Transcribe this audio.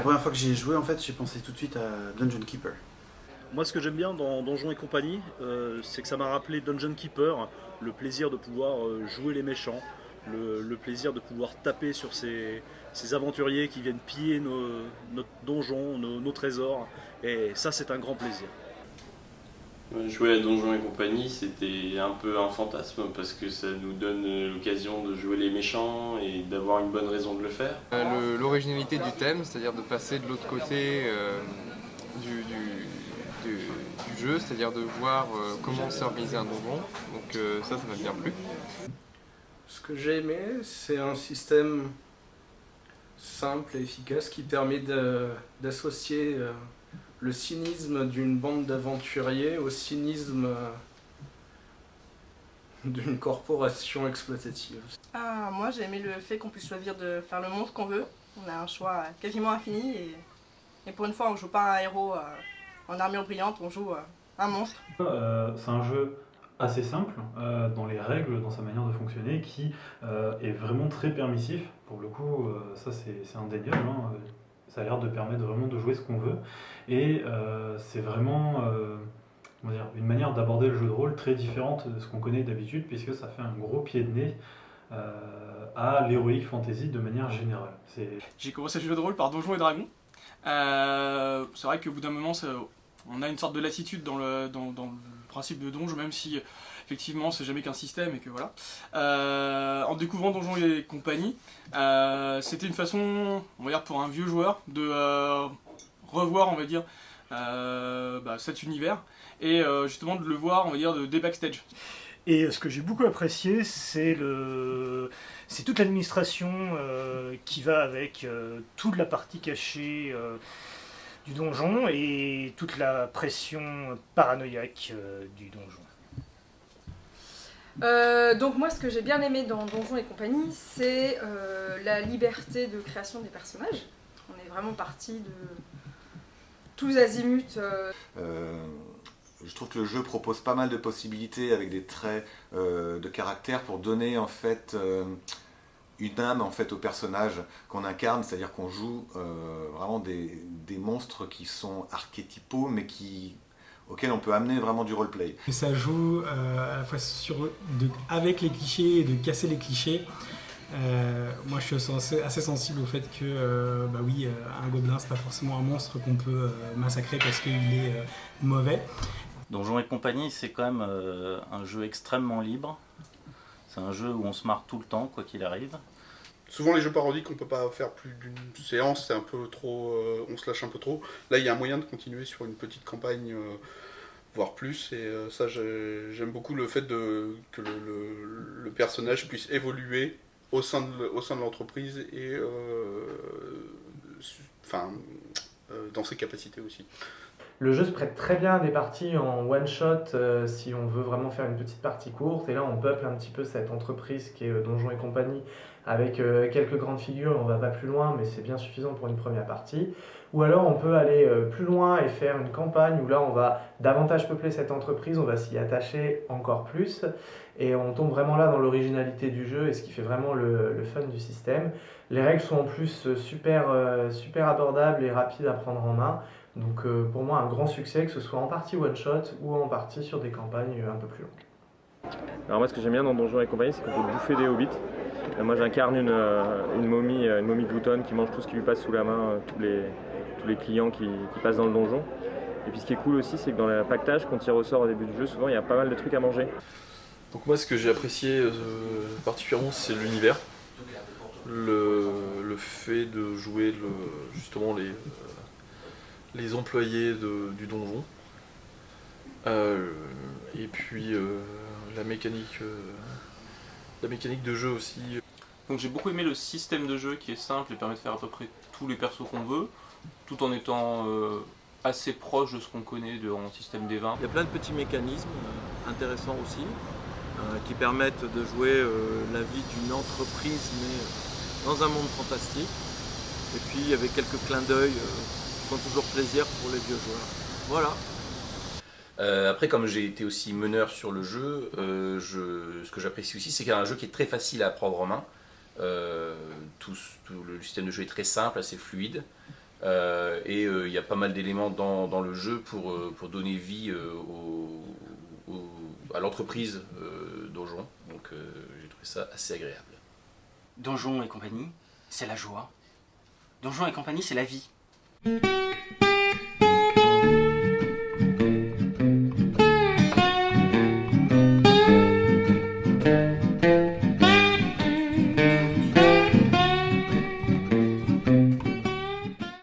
première fois que j'y ai joué, en fait, j'ai pensé tout de suite à Dungeon Keeper. Moi, ce que j'aime bien dans Donjons et compagnie, c'est que ça m'a rappelé Dungeon Keeper, le plaisir de pouvoir jouer les méchants, le plaisir de pouvoir taper sur ces aventuriers qui viennent piller notre donjon, nos trésors. Et ça, c'est un grand plaisir. Jouer à Donjons et compagnie, c'était un peu un fantasme parce que ça nous donne l'occasion de jouer les méchants et d'avoir une bonne raison de le faire. L'originalité du thème, c'est-à-dire de passer de l'autre côté du jeu, c'est-à-dire de voir comment s'organiser un donjon. Donc ça m'a bien plu. Ce que j'ai aimé, c'est un système simple et efficace qui permet d'associer le cynisme d'une bande d'aventuriers au cynisme d'une corporation exploitative. Moi j'ai aimé le fait qu'on puisse choisir de faire le monstre qu'on veut. On a un choix quasiment infini et pour une fois on joue pas un héros en armure brillante, on joue un monstre. C'est un jeu assez simple dans les règles, dans sa manière de fonctionner, qui est vraiment très permissif. Pour le coup, ça c'est indéniable. Hein. Ça a l'air de permettre vraiment de jouer ce qu'on veut. Et c'est vraiment on va dire, une manière d'aborder le jeu de rôle très différente de ce qu'on connaît d'habitude, puisque ça fait un gros pied de nez à l'heroic fantasy de manière générale. J'ai commencé le jeu de rôle par Donjons et Dragons. C'est vrai qu'au bout d'un moment, on a une sorte de lassitude dans le principe de donjon, même si effectivement c'est jamais qu'un système et que voilà. En découvrant Donjons et compagnie, c'était une façon, on va dire pour un vieux joueur, de revoir, on va dire, cet univers et justement de le voir, on va dire, des backstage. Et ce que j'ai beaucoup apprécié, c'est toute l'administration qui va avec toute la partie cachée du donjon et toute la pression paranoïaque du donjon. Donc moi ce que j'ai bien aimé dans Donjons et compagnie, c'est la liberté de création des personnages. On est vraiment parti de tous azimuts. Je trouve que le jeu propose pas mal de possibilités avec des traits de caractère pour donner en fait une âme en fait au personnage qu'on incarne, c'est-à-dire qu'on joue vraiment des monstres qui sont archétypaux mais auxquels on peut amener vraiment du roleplay. Ça joue à la fois avec les clichés et de casser les clichés. Moi je suis assez sensible au fait que un gobelin c'est pas forcément un monstre qu'on peut massacrer parce qu'il est mauvais. Donjons et compagnie, c'est quand même un jeu extrêmement libre. C'est un jeu où on se marre tout le temps, quoi qu'il arrive. Souvent les jeux parodiques, on peut pas faire plus d'une séance, c'est un peu trop, on se lâche un peu trop. Là il y a un moyen de continuer sur une petite campagne, voire plus, et ça j'aime beaucoup le fait que le personnage puisse évoluer au sein de l'entreprise et dans ses capacités aussi. Le jeu se prête très bien à des parties en one-shot si on veut vraiment faire une petite partie courte. Et là, on peuple un petit peu cette entreprise qui est Donjons et compagnie avec quelques grandes figures. On va pas plus loin, mais c'est bien suffisant pour une première partie. Ou alors, on peut aller plus loin et faire une campagne où là, on va davantage peupler cette entreprise. On va s'y attacher encore plus. Et on tombe vraiment là dans l'originalité du jeu et ce qui fait vraiment le fun du système. Les règles sont en plus super abordables et rapides à prendre en main. Donc pour moi un grand succès, que ce soit en partie one shot ou en partie sur des campagnes un peu plus longues. Alors moi ce que j'aime bien dans Donjons et compagnie, c'est qu'on peut bouffer des hobbits. Moi j'incarne une momie gloutonne qui mange tout ce qui lui passe sous la main, tous les clients qui passent dans le donjon. Et puis ce qui est cool aussi, c'est que dans le pactage, qu'on tire au sort au début du jeu, souvent il y a pas mal de trucs à manger. Donc moi ce que j'ai apprécié particulièrement, c'est l'univers. Le fait de jouer justement les employés du donjon, et puis la mécanique de jeu aussi. Donc j'ai beaucoup aimé le système de jeu qui est simple et permet de faire à peu près tous les persos qu'on veut, tout en étant assez proche de ce qu'on connaît en système des 20. Il y a plein de petits mécanismes intéressants aussi, qui permettent de jouer la vie d'une entreprise mais dans un monde fantastique, et puis avec quelques clins d'œil font toujours plaisir pour les vieux joueurs. Voilà. Après, comme j'ai été aussi meneur sur le jeu, ce que j'apprécie aussi, c'est qu'il y a un jeu qui est très facile à prendre en main. Tout le système de jeu est très simple, assez fluide. Et il y a pas mal d'éléments dans le jeu pour donner vie à l'entreprise Donjon. Donc j'ai trouvé ça assez agréable. Donjon et compagnie, c'est la joie. Donjon et compagnie, c'est la vie.